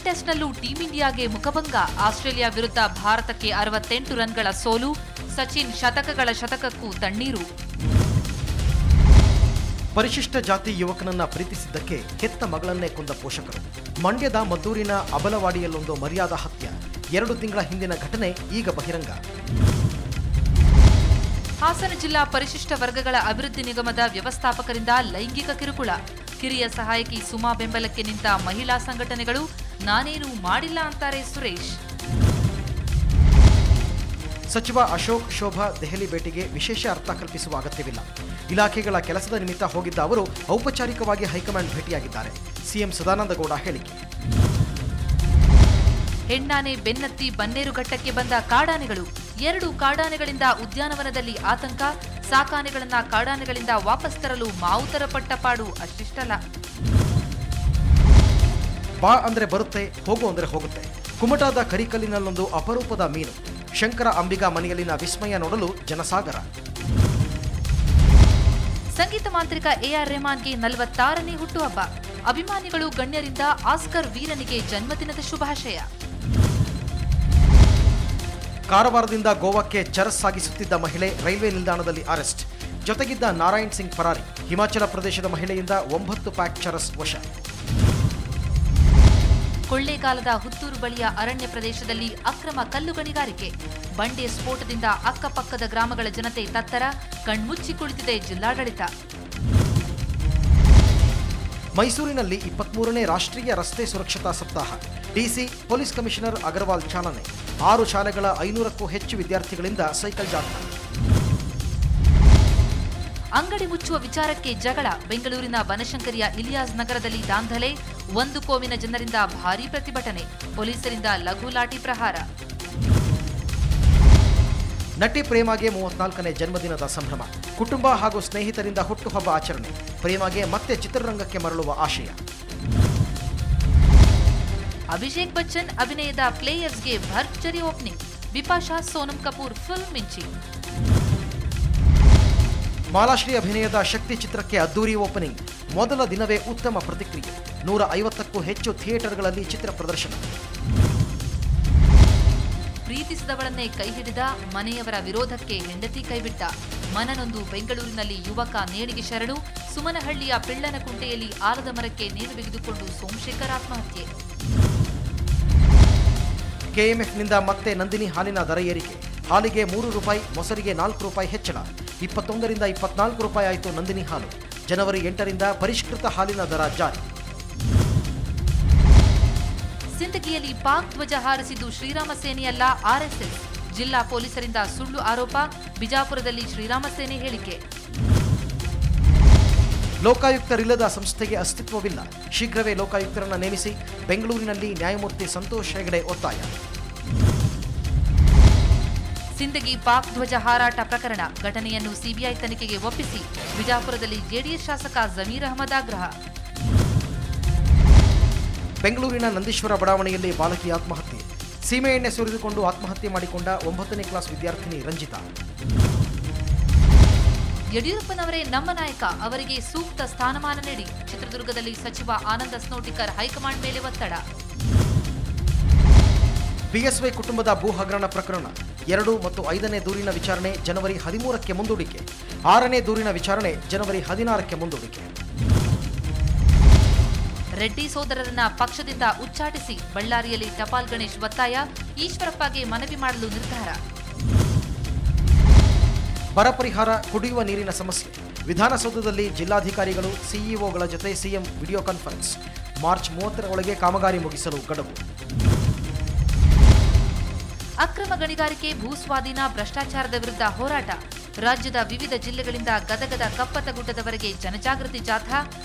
ಟೆಸ್ಟ್ನಲ್ಲೂ team ಇಂಡಿಯಾಗೆ ಮುಖಭಂಗ. Australia ವಿರುದ್ಧ ಭಾರತಕ್ಕೆ 68 ರನ್ಗಳ ಸೋಲು. ಸಚಿನ್ ಶತಕಗಳ ಶತಕಕ್ಕೂ ತಣ್ಣೀರು. ಪರಿಶಿಷ್ಟ ಜಾತಿ ಯುವಕನನ್ನ ಪ್ರೀತಿಸಿದ್ದಕ್ಕೆ ಹೆತ್ತ ಮಗಳನ್ನೇ ಕೊಂದ ಪೋಷಕರು. ಮಂಡ್ಯದ ಮದ್ದೂರಿನ ಅಬಲವಾಡಿಯಲ್ಲೊಂದು ಮರ್ಯಾದ ಹತ್ಯೆ. 2 ತಿಂಗಳ ಹಿಂದಿನ ಘಟನೆ ಈಗ ಬಹಿರಂಗ. ಹಾಸನ ಜಿಲ್ಲಾ ಪರಿಶಿಷ್ಟ ವರ್ಗಗಳ ಅಭಿವೃದ್ಧಿ ನಿಗಮದ ವ್ಯವಸ್ಥಾಪಕರಿಂದ ಲೈಂಗಿಕ ಕಿರುಕುಳ. ಕಿರಿಯ ಸಹಾಯಕಿ ಸುಮಾ ಬೆಂಬಲಕ್ಕೆ ನಿಂತ ಮಹಿಳಾ ಸಂಘಟನೆಗಳು. ನಾನೇನು ಮಾಡಿಲ್ಲ ಅಂತಾರೆ ಸುರೇಶ್. ಸಚಿವ ಅಶೋಕ್ ಶೋಭಾ ದೆಹಲಿ ಭೇಟಿಗೆ ವಿಶೇಷ ಅರ್ಥ ಕಲ್ಪಿಸುವ ಅಗತ್ಯವಿಲ್ಲ. ಇಲಾಖೆಗಳ ಕೆಲಸದ ನಿಮಿತ್ತ ಹೋಗಿದ್ದ ಅವರು ಔಪಚಾರಿಕವಾಗಿ ಹೈಕಮಾಂಡ್ ಭೇಟಿಯಾಗಿದ್ದಾರೆ. ಸಿಎಂ ಸದಾನಂದಗೌಡ ಹೇಳಿಕೆ. ಹೆಣ್ಣಾನೆ ಬೆನ್ನತ್ತಿ ಬನ್ನೇರುಘಟ್ಟಕ್ಕೆ ಬಂದ ಕಾಡಾನೆಗಳು. 2 ಕಾಡಾನೆಗಳಿಂದ ಉದ್ಯಾನವನದಲ್ಲಿ ಆತಂಕ. ಸಾಕಾನೆಗಳನ್ನ ಕಾಡಾನೆಗಳಿಂದ ವಾಪಸ್ ತರಲು ಮಾವುತರ ಪಟ್ಟಪಾಡು ಅಷ್ಟಿಷ್ಟಲ್ಲ. ಬಾ ಅಂದ್ರೆ ಬರುತ್ತೆ, ಹೋಗು ಅಂದ್ರೆ ಹೋಗುತ್ತೆ. ಕುಮಟಾದ ಕರಿಕಲ್ಲಿನಲ್ಲೊಂದು ಅಪರೂಪದ ಮೀನು. ಶಂಕರ ಅಂಬಿಗಾ ಮನೆಯಲ್ಲಿನ ವಿಸ್ಮಯ ನೋಡಲು ಜನಸಾಗರ. ಸಂಗೀತ ಮಾಂತ್ರಿಕ ಎಆರ್ ರೆಹಮಾನ್ಗೆ 46ನೇ ಹುಟ್ಟುಹಬ್ಬ. ಅಭಿಮಾನಿಗಳು ಗಣ್ಯರಿಂದ ಆಸ್ಕರ್ ವೀರನಿಗೆ ಜನ್ಮದಿನದ ಶುಭಾಶಯ. ಕಾರವಾರದಿಂದ ಗೋವಾಕ್ಕೆ ಚರಸ್ ಸಾಗಿಸುತ್ತಿದ್ದ ಮಹಿಳೆ ರೈಲ್ವೆ ನಿಲ್ದಾಣದಲ್ಲಿ ಅರೆಸ್ಟ್. ಜೊತೆಗಿದ್ದ ನಾರಾಯಣ್ ಸಿಂಗ್ ಪರಾರಿ. ಹಿಮಾಚಲ ಪ್ರದೇಶದ ಮಹಿಳೆಯಿಂದ 9 ಪ್ಯಾಕ್ ಚರಸ್ ವಶ. ಕೊಳ್ಳೇಗಾಲದ ಹುತ್ತೂರು ಬಳಿಯ ಅರಣ್ಯ ಪ್ರದೇಶದಲ್ಲಿ ಅಕ್ರಮ ಕಲ್ಲು ಗಣಿಗಾರಿಕೆ. ಬಂಡೆ ಸ್ಫೋಟದಿಂದ ಅಕ್ಕಪಕ್ಕದ ಗ್ರಾಮಗಳ ಜನತೆ ತತ್ತರ. ಕಣ್ಮುಚ್ಚಿ ಕುಳಿತಿದೆ ಜಿಲ್ಲಾಡಳಿತ. ಮೈಸೂರಿನಲ್ಲಿ 23ನೇ ರಾಷ್ಟ್ರೀಯ ರಸ್ತೆ ಸುರಕ್ಷತಾ ಸಪ್ತಾಹ. ಡಿಸಿ ಪೊಲೀಸ್ ಕಮಿಷನರ್ ಅಗರ್ವಾಲ್ ಚಾಲನೆ. 6 ಶಾಲೆಗಳ 500ಕ್ಕೂ ಹೆಚ್ಚು ವಿದ್ಯಾರ್ಥಿಗಳಿಂದ ಸೈಕಲ್ ಜಾಥಾ. ಅಂಗಡಿ ಮುಚ್ಚುವ ವಿಚಾರಕ್ಕೆ ಜಗಳ. ಬೆಂಗಳೂರಿನ ಬನಶಂಕರಿಯ ಇಲಿಯಾಸ್ ನಗರದಲ್ಲಿ ದಾಂಧಲೆ. 1 ಕೋಮಿನ ಜನರಿಂದ ಭಾರೀ ಪ್ರತಿಭಟನೆ. ಪೊಲೀಸರಿಂದ ಲಘು ಲಾಠಿ ಪ್ರಹಾರ. ನಟಿ ಪ್ರೇಮಾಗೆ 34ನೇ ಜನ್ಮದಿನದ ಸಂಭ್ರಮ. ಕುಟುಂಬ ಹಾಗೂ ಸ್ನೇಹಿತರಿಂದ ಹುಟ್ಟುಹಬ್ಬ ಆಚರಣೆ. ಪ್ರೇಮಾಗೆ ಮತ್ತೆ ಚಿತ್ರರಂಗಕ್ಕೆ ಮರಳುವ ಆಶಯ. ಅಭಿಷೇಕ್ ಬಚ್ಚನ್ ಅಭಿನಯದ ಪ್ಲೇಯರ್ಸ್ಗೆ ಭರ್ಜರಿ ಓಪನಿಂಗ್. ಬಿಪಾಶಾ ಸೋನಂ ಕಪೂರ್ ಫುಲ್ ಮಿಂಚಿ. ಮಾಲಾಶ್ರೀ ಅಭಿನಯದ ಶಕ್ತಿ ಚಿತ್ರಕ್ಕೆ ಅದ್ದೂರಿ ಓಪನಿಂಗ್. ಮೊದಲ ದಿನವೇ ಉತ್ತಮ ಪ್ರತಿಕ್ರಿಯೆ. 150ಕ್ಕೂ ಹೆಚ್ಚು ಥಿಯೇಟರ್ಗಳಲ್ಲಿ ಚಿತ್ರ ಪ್ರದರ್ಶನ. ಪ್ರೀತಿಸಿದವಳನ್ನೇ ಕೈಹಿಡಿದ. ಮನೆಯವರ ವಿರೋಧಕ್ಕೆ ಹೆಂಡತಿ ಕೈಬಿಟ್ಟ. ಮನನೊಂದು ಬೆಂಗಳೂರಿನಲ್ಲಿ ಯುವಕ ನೇಣಿಗೆ ಶರಣು. ಸುಮನಹಳ್ಳಿಯ ಪಿಳ್ಳನಕುಂಟೆಯಲ್ಲಿ ಆಲದ ಮರಕ್ಕೆ ನೇಣು ಬಿಗಿದುಕೊಂಡು ಸೋಮಶೇಖರ್ ಆತ್ಮಹತ್ಯೆ. ಕೆಎಂಎಫ್ನಿಂದ ಮತ್ತೆ ನಂದಿನಿ ಹಾಲಿನ ದರ ಏರಿಕೆ. ಹಾಲಿಗೆ 3 ರೂಪಾಯಿ, ಮೊಸರಿಗೆ 4 ರೂಪಾಯಿ ಹೆಚ್ಚಳ. 21ರಿಂದ 24 ರೂಪಾಯಿ ಆಯಿತು ನಂದಿನಿ ಹಾಲು. ಜನವರಿ 8ರಿಂದ ಪರಿಷ್ಕೃತ ಹಾಲಿನ ದರ ಜಾರಿ. ಸಿಂದಗಿಯಲ್ಲಿ ಪಾಕ್ ಧ್ವಜ ಹಾರಿಸಿದ್ದು ಶ್ರೀರಾಮ ಸೇನೆಯಲ್ಲ, ಆರ್ಎಸ್ಎಸ್. ಜಿಲ್ಲಾ ಪೊಲೀಸರಿಂದ ಸುಳ್ಳು ಆರೋಪ. ಬಿಜಾಪುರದಲ್ಲಿ ಶ್ರೀರಾಮ ಸೇನೆ ಹೇಳಿಕೆ. ಲೋಕಾಯುಕ್ತರಿಲ್ಲದ ಸಂಸ್ಥೆಗೆ ಅಸ್ತಿತ್ವವಿಲ್ಲ. ಶೀಘ್ರವೇ ಲೋಕಾಯುಕ್ತರನ್ನು ನೇಮಿಸಿ. ಬೆಂಗಳೂರಿನಲ್ಲಿ ನ್ಯಾಯಮೂರ್ತಿ ಸಂತೋಷ್ ಹೆಗಡೆ ಒತ್ತಾಯ. ಸಿಂದಗಿ ಪಾಕ್ ಧ್ವಜ ಹಾರಾಟ ಪ್ರಕರಣ. ಘಟನೆಯನ್ನು ಸಿಬಿಐ ತನಿಖೆಗೆ ಒಪ್ಪಿಸಿ. ಬಿಜಾಪುರದಲ್ಲಿ ಜೆಡಿಎಸ್ ಶಾಸಕ ಜಮೀರ್ ಅಹಮದ್ ಆಗ್ರಹ. ಬೆಂಗಳೂರಿನ ನಂದೀಶ್ವರ ಬಡಾವಣೆಯಲ್ಲಿ ಬಾಲಕಿ ಆತ್ಮಹತ್ಯೆ. ಸೀಮೆಎಣ್ಣೆ ಸುರಿದುಕೊಂಡು ಆತ್ಮಹತ್ಯೆ ಮಾಡಿಕೊಂಡ 9ನೇ ಕ್ಲಾಸ್ ವಿದ್ಯಾರ್ಥಿನಿ ರಂಜಿತಾ. ಯಡಿಯೂರಪ್ಪನವರೇ ನಮ್ಮ ನಾಯಕ, ಅವರಿಗೆ ಸೂಕ್ತ ಸ್ಥಾನಮಾನ ನೀಡಿ. ಚಿತ್ರದುರ್ಗದಲ್ಲಿ ಸಚಿವ ಆನಂದ ಸ್ನೋಟಿಕರ್ ಹೈಕಮಾಂಡ್ ಮೇಲೆ ಒತ್ತಡ. ಬಿಎಸ್ವೈ ಕುಟುಂಬದ ಭೂ ಹಗರಣ ಪ್ರಕರಣ 2 ಮತ್ತು 5ನೇ ದೂರಿನ ವಿಚಾರಣೆ ಜನವರಿ 13ಕ್ಕೆ ಮುಂದೂಡಿಕೆ. 6ನೇ ದೂರಿನ ವಿಚಾರಣೆ ಜನವರಿ 16ಕ್ಕೆ ಮುಂದೂಡಿಕೆ. ರೆಡ್ಡಿ ಸೋದರರನ್ನ ಪಕ್ಷದಿಂದ ಉಚ್ಚಾಟಿಸಿ. ಬಳ್ಳಾರಿಯಲ್ಲಿ ಟಪಾಲ್ ಗಣೇಶ್ ಒತ್ತಾಯ. ಈಶ್ವರಪ್ಪಗೆ ಮನವಿ ಮಾಡಲು ನಿರ್ಧಾರ. ಬರ ಪರಿಹಾರ, ಕುಡಿಯುವ ನೀರಿನ ಸಮಸ್ಯೆ. ವಿಧಾನಸೌಧದಲ್ಲಿ ಜಿಲ್ಲಾಧಿಕಾರಿಗಳು, ಸಿಇಒಗಳ ಜೊತೆ ಸಿಎಂ ವಿಡಿಯೋ ಕಾನ್ಫರೆನ್ಸ್. ಮಾರ್ಚ್ 30ರ ಒಳಗೆ ಕಾಮಗಾರಿ ಮುಗಿಸಲು ಗಡುವು. ಅಕ್ರಮ ಗಣಿಗಾರಿಕೆ, ಭೂಸ್ವಾಧೀನ, ಭ್ರಷ್ಟಾಚಾರದ ವಿರುದ್ಧ ಹೋರಾಟ. ರಾಜ್ಯದ ವಿವಿಧ ಜಿಲ್ಲೆಗಳಿಂದ ಗದಗದ ಕಪ್ಪತ್ತಗುಡ್ಡದವರೆಗೆ ಜನಜಾಗೃತಿ ಜಾಥಾ.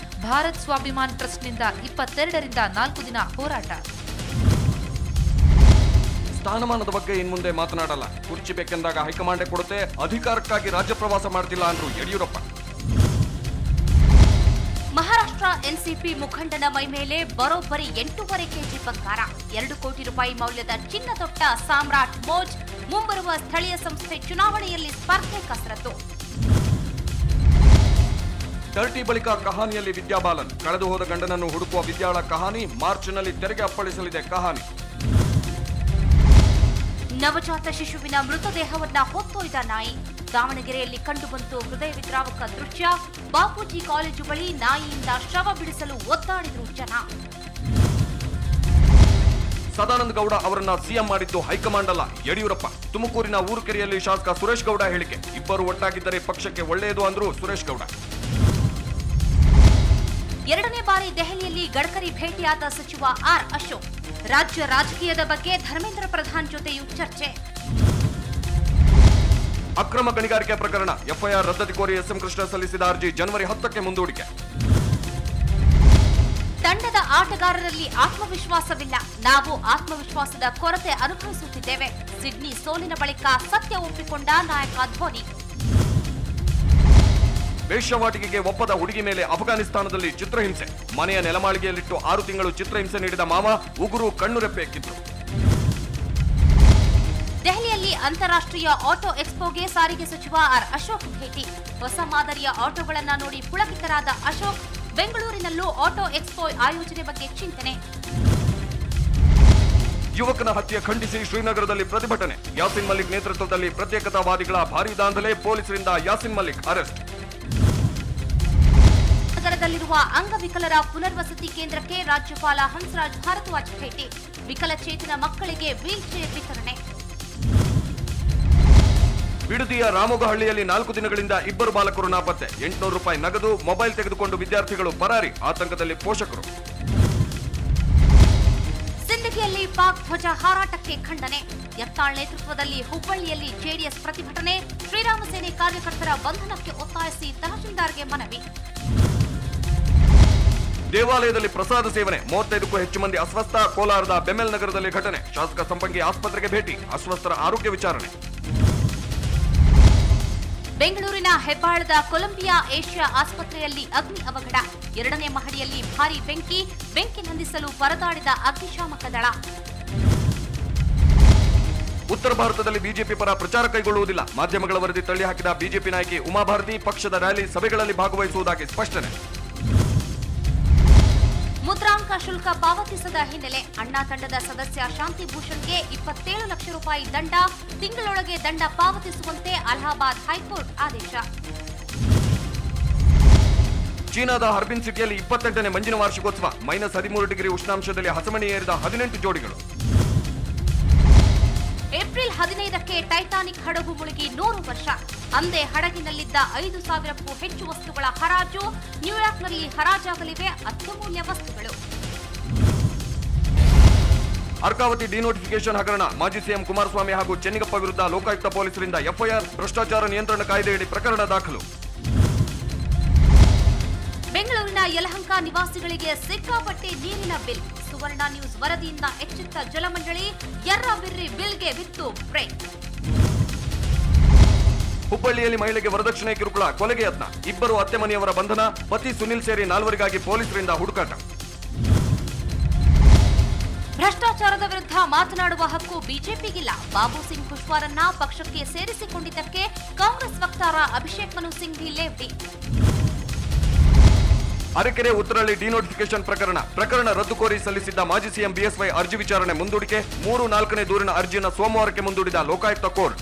ಭಾರತ್ ಸ್ವಾಭಿಮಾನ್ ಟ್ರಸ್ಟ್ನಿಂದ 22ರಿಂದ 4 ದಿನ ಹೋರಾಟ. ಸ್ಥಾನಮಾನದ ಬಗ್ಗೆ ಇನ್ಮುಂದೆ ಮಾತನಾಡಲ್ಲ. ಕುರ್ಚಿ ಬೇಕೆಂದಾಗ ಹೈಕಮಾಂಡೇ ಕೊಡುತ್ತೆ. ಅಧಿಕಾರಕ್ಕಾಗಿ ರಾಜ್ಯ ಪ್ರವಾಸ ಮಾಡ್ತಿಲ್ಲ ಅಂದ್ರು ಯಡಿಯೂರಪ್ಪ. ಮಹಾರಾಷ್ಟ್ರ ಎನ್ಸಿಪಿ ಮುಖಂಡನ ಮೈ ಮೇಲೆ ಬರೋಬ್ಬರಿ 8.5 ಕೆಜಿ ಬಂಗಾರ, 2 ಕೋಟಿ ರೂಪಾಯಿ ಮೌಲ್ಯದ ಚಿನ್ನ ತೊಟ್ಟ ಸಾಮ್ರಾಟ್ ಮೋಜ್. ಮುಂಬರುವ ಸ್ಥಳೀಯ ಸಂಸ್ಥೆ ಚುನಾವಣೆಯಲ್ಲಿ ಸ್ಪರ್ಧೆ ಕಸರತ್ತು. 30 ಬಳಿಕ ಕಹಾನಿಯಲ್ಲಿ ವಿದ್ಯಾಬಾಲನ್ ಕಳೆದು ಹೋದ ಗಂಡನನ್ನು ಹುಡುಕುವ ವಿದ್ಯಾಳ ಕಹಾನಿ ಮಾರ್ಚ್ನಲ್ಲಿ ತೆರೆಗೆ ಅಪ್ಪಳಿಸಲಿದೆ ಕಹಾನಿ. ನವಜಾತ ಶಿಶುವಿನ ಮೃತದೇಹವನ್ನ ಹೊತ್ತೊಯ್ದ ನಾಯಿ ದಾವಣಗೆರೆಯಲ್ಲಿ ಕಂಡುಬಂತು ಹೃದಯ ವಿದ್ರಾವಕ ದೃಶ್ಯ. ಬಾಪೂಜಿ ಕಾಲೇಜು ಬಳಿ ನಾಯಿಯಿಂದ ಶವ ಬಿಡಿಸಲು ಒದ್ದಾಡಿದ್ರು ಜನ. ಸದಾನಂದ ಗೌಡ ಅವರನ್ನ ಸಿಎಂ ಮಾಡಿದ್ದು ಹೈಕಮಾಂಡ್ ಅಲ್ಲ, ಯಡಿಯೂರಪ್ಪ. ತುಮಕೂರಿನ ಊರುಕೆರೆಯಲ್ಲಿ ಶಾಸಕ ಸುರೇಶ್ ಗೌಡ ಹೇಳಿಕೆ. ಇಬ್ಬರು ಒಟ್ಟಾಗಿದ್ದರೆ ಪಕ್ಷಕ್ಕೆ ಒಳ್ಳೆಯದು ಅಂದ್ರು ಸುರೇಶ್ ಗೌಡ. ಎರಡನೇ ಬಾರಿ ದೆಹಲಿಯಲ್ಲಿ ಗಡ್ಕರಿ ಭೇಟಿಯಾದ ಸಚಿವ ಆರ್ ಅಶೋಕ್. ರಾಜ್ಯ ರಾಜಕೀಯದ ಬಗ್ಗೆ ಧರ್ಮೇಂದ್ರ ಪ್ರಧಾನ್ ಜೊತೆಯೂ ಚರ್ಚೆ. ಅಕ್ರಮ ಗಣಿಗಾರಿಕೆ ಪ್ರಕರಣ ಎಫ್ಐಆರ್ ರದ್ದತಿ ಕೋರಿ ಎಸ್ಎಂ ಕೃಷ್ಣ ಸಲ್ಲಿಸಿದ ಅರ್ಜಿ ಜನವರಿ 10ಕ್ಕೆ ಮುಂದೂಡಿಕೆ. ತಂಡದ ಆಟಗಾರರಲ್ಲಿ ಆತ್ಮವಿಶ್ವಾಸವಿಲ್ಲ, ನಾವು ಆತ್ಮವಿಶ್ವಾಸದ ಕೊರತೆ ಅನುಭವಿಸುತ್ತಿದ್ದೇವೆ. ಸಿಡ್ನಿ ಸೋಲಿನ ಬಳಿಕ ಸತ್ಯ ಒಪ್ಪಿಕೊಂಡ ನಾಯಕ ಧೋನಿ. ವೇಶ್ಯವಾಟಿಕೆಗೆ ಒಪ್ಪದ ಹುಡುಗಿ ಮೇಲೆ ಅಫ್ಘಾನಿಸ್ತಾನದಲ್ಲಿ ಚಿತ್ರಹಿಂಸೆ. ಮನೆಯ ನೆಲಮಾಳಿಗೆಯಲ್ಲಿಟ್ಟು 6 ತಿಂಗಳು ಚಿತ್ರಹಿಂಸೆ ನೀಡಿದ ಮಾವ ಉಗುರು ಕಣ್ಣುರೆಪ್ಪೆ ಎಕ್ಕಿದ್ರು. ದೆಹಲಿಯಲ್ಲಿ ಅಂತಾರಾಷ್ಟ್ರೀಯ ಆಟೋ ಎಕ್ಸ್ಪೋಗೆ ಸಾರಿಗೆ ಸಚಿವ ಆರ್ ಅಶೋಕ್ ಭೇಟಿ. ಹೊಸ ಮಾದರಿಯ ಆಟೋಗಳನ್ನ ನೋಡಿ ಪುಳಕಿತರಾದ ಅಶೋಕ್. ಬೆಂಗಳೂರಿನಲ್ಲೂ ಆಟೋ ಎಕ್ಸ್ಪೋ ಆಯೋಜನೆ ಬಗ್ಗೆ ಚಿಂತನೆ. ಯುವಕನ ಹತ್ಯೆ ಖಂಡಿಸಿ ಶ್ರೀನಗರದಲ್ಲಿ ಪ್ರತಿಭಟನೆ. ಯಾಸಿನ್ ಮಲ್ಲಿಕ್ ನೇತೃತ್ವದಲ್ಲಿ ಪ್ರತ್ಯೇಕತಾವಾದಿಗಳ ಭಾರೀ ದಾಂಧಲೆ. ಪೊಲೀಸರಿಂದ ಯಾಸಿನ್ ಮಲ್ಲಿಕ್ ಅರೆಸ್ಟ್. ನಗರದಲ್ಲಿರುವ ಅಂಗವಿಕಲರ ಪುನರ್ವಸತಿ ಕೇಂದ್ರಕ್ಕೆ ರಾಜ್ಯಪಾಲ ಹಂಸರಾಜ್ ಭಾರದ್ವಾಜ್ ಭೇಟಿ. ವಿಕಲಚೇತನ ಮಕ್ಕಳಿಗೆ ವೀಲ್ ಚೇರ್ ವಿತರಣೆ. ಬಿಡದಿಯ ರಾಮೋಗಹಳ್ಳಿಯಲ್ಲಿ 4 ದಿನಗಳಿಂದ ಇಬ್ಬರು ಬಾಲಕರು ನಾಪತ್ತೆ. 800 ರೂಪಾಯಿ ನಗದು, ಮೊಬೈಲ್ ತೆಗೆದುಕೊಂಡು ವಿದ್ಯಾರ್ಥಿಗಳು ಪರಾರಿ. ಆತಂಕದಲ್ಲಿ ಪೋಷಕರು. ಸಿಂದಗಿಯಲ್ಲಿ ಪಾಕ್ ಧ್ವಜ ಹಾರಾಟಕ್ಕೆ ಖಂಡನೆ. ಯತ್ನಾಳ್ ನೇತೃತ್ವದಲ್ಲಿ ಹುಬ್ಬಳ್ಳಿಯಲ್ಲಿ ಜೆಡಿಎಸ್ ಪ್ರತಿಭಟನೆ. ಶ್ರೀರಾಮ ಸೇನೆ ಕಾರ್ಯಕರ್ತರ ಬಂಧನಕ್ಕೆ ಒತ್ತಾಯಿಸಿ ತಹಶೀಲ್ದಾರ್ಗೆ ಮನವಿ. ದೇವಾಲಯದಲ್ಲಿ ಪ್ರಸಾದ ಸೇವನೆ. 35ಕ್ಕೂ ಹೆಚ್ಚು ಮಂದಿ ಅಸ್ವಸ್ಥ. ಕೋಲಾರದ ಬೆಮೆಲ್ ನಗರದಲ್ಲಿ ಘಟನೆ. ಶಾಸಕ ಸಂಪಂಗಿ ಆಸ್ಪತ್ರೆಗೆ ಭೇಟಿ. ಅಸ್ವಸ್ಥರ ಆರೋಗ್ಯ ವಿಚಾರಣೆ. ಬೆಂಗಳೂರಿನ ಹೆಬ್ಬಾಳದ ಕೊಲಂಬಿಯಾ ಏಷ್ಯಾ ಆಸ್ಪತ್ರೆಯಲ್ಲಿ ಅಗ್ನಿ ಅವಘಡ. 2ನೇ ಮಹಡಿಯಲ್ಲಿ ಭಾರೀ ಬೆಂಕಿ ನಂದಿಸಲು ಪರದಾಡಿದ ಅಗ್ನಿಶಾಮಕ ದಳ. ಉತ್ತರ ಭಾರತದಲ್ಲಿ ಬಿಜೆಪಿ ಪರ ಪ್ರಚಾರ ಕೈಗೊಳ್ಳುವುದಿಲ್ಲ. ಮಾಧ್ಯಮಗಳ ವರದಿ ತಳ್ಳಿ ಹಾಕಿದ ಬಿಜೆಪಿ ನಾಯಕಿ ಉಮಾಭಾರತಿ ಪಕ್ಷದ ರ್ಯಾಲಿ ಸಭೆಗಳಲ್ಲಿ ಭಾಗವಹಿಸುವುದಾಗಿ ಸ್ಪಷ್ಟನೆ. ಮುದ್ರಾಂಕ ಶುಲ್ಕ ಪಾವತಿಸದ ಹಿನ್ನೆಲೆ ಅಣ್ಣಾ ತಂಡದ ಸದಸ್ಯ ಶಾಂತಿಭೂಷಣ್ಗೆ 27 ಲಕ್ಷ ರೂಪಾಯಿ ದಂಡ. ತಿಂಗಳೊಳಗೆ ದಂಡ ಪಾವತಿಸುವಂತೆ ಅಲಹಾಬಾದ್ ಹೈಕೋರ್ಟ್ ಆದೇಶ. ಚೀನಾದ ಹರ್ಬಿನ್ ಸಿಟಿಯಲ್ಲಿ 28ನೇ ಮಂಜಿನ ವಾರ್ಷಿಕೋತ್ಸವ. -13 ಡಿಗ್ರಿ ಉಷ್ಣಾಂಶದಲ್ಲಿ ಹಸಮಣಿ ಏರಿದ 18 ಜೋಡಿಗಳು. ಏಪ್ರಿಲ್ 15ಕ್ಕೆ ಟೈಟಾನಿಕ್ ಹಡಗು ಮುಳುಗಿ 100 ವರ್ಷ. ಅಂದೇ ಹಡಗಿನಲ್ಲಿದ್ದ 5,000ಕ್ಕೂ ಹೆಚ್ಚು ವಸ್ತುಗಳ ಹರಾಜು. ನ್ಯೂಯಾರ್ಕ್ನಲ್ಲಿ ಹರಾಜಾಗಲಿವೆ ಅತ್ಯಮೂಲ್ಯ ವಸ್ತುಗಳು. ಅರ್ಕಾವತಿ ಡಿನೋಟಿಫಿಕೇಶನ್ ಹಗರಣ. ಮಾಜಿ ಸಿಎಂ ಕುಮಾರಸ್ವಾಮಿ ಹಾಗೂ ಚೆನ್ನಿಗಪ್ಪ ವಿರುದ್ಧ ಲೋಕಾಯುಕ್ತ ಪೊಲೀಸರಿಂದ ಎಫ್ಐಆರ್. ಭ್ರಷ್ಟಾಚಾರ ನಿಯಂತ್ರಣ ಕಾಯ್ದೆಯಡಿ ಪ್ರಕರಣ ದಾಖಲು. ಬೆಂಗಳೂರಿನ ಯಲಹಂಕ ನಿವಾಸಿಗಳಿಗೆ ಸಿಕ್ಕಾಪಟ್ಟೆ ನೀರಿನ ಬಿಲ್. ಸುವರ್ಣ ನ್ಯೂಸ್ ವರದಿಯಿಂದ ಎಚ್ಚೆತ್ತ ಜಲಮಂಡಳಿ. ಯರ್ರಾಬಿರ್ರಿ ಬಿಲ್ಗೆ ಬಿತ್ತು ಬ್ರೇಕ್. ಹುಬ್ಬಳ್ಳಿಯಲ್ಲಿ ಮಹಿಳೆಗೆ ವರದಕ್ಷಿಣೆ ಕಿರುಕುಳ, ಕೊಲೆಗೆ ಯತ್ನ. ಇಬ್ಬರು ಅತ್ತೆ ಮನೆಯವರ ಬಂಧನ. ಪತಿ ಸುನಿಲ್ ಸೇರಿ 4ವರಿಗಾಗಿ ಪೊಲೀಸರಿಂದ ಹುಡುಕಾಟ. ಭ್ರಷ್ಟಾಚಾರದ ವಿರುದ್ಧ ಮಾತನಾಡುವ ಹಕ್ಕು ಬಿಜೆಪಿಗಿಲ್ಲ. ಬಾಬು ಸಿಂಗ್ ಖುಷ್ವಾರನ್ನ ಪಕ್ಷಕ್ಕೆ ಸೇರಿಸಿಕೊಂಡಿದ್ದಕ್ಕೆ ಕಾಂಗ್ರೆಸ್ ವಕ್ತಾರ ಅಭಿಷೇಕ್ ಮನು ಸಿಂಘ್ವಿ ಲೇವಡಿ. ಅರಕೆರೆ ಉತ್ತರಹಳ್ಳಿ ಡಿನೋಟಿಫಿಕೇಶನ್ ಪ್ರಕರಣ ರದ್ದು ಕೋರಿ ಸಲ್ಲಿಸಿದ್ದ ಮಾಜಿ ಸಿಎಂ ಬಿಎಸ್ವೈ ಅರ್ಜಿ ವಿಚಾರಣೆ ಮುಂದೂಡಿಕೆ. 3, 4ನೇ ದೂರಿನ ಅರ್ಜಿಯನ್ನು ಸೋಮವಾರಕ್ಕೆ ಮುಂದೂಡಿದ ಲೋಕಾಯುಕ್ತ ಕೋರ್ಟ್.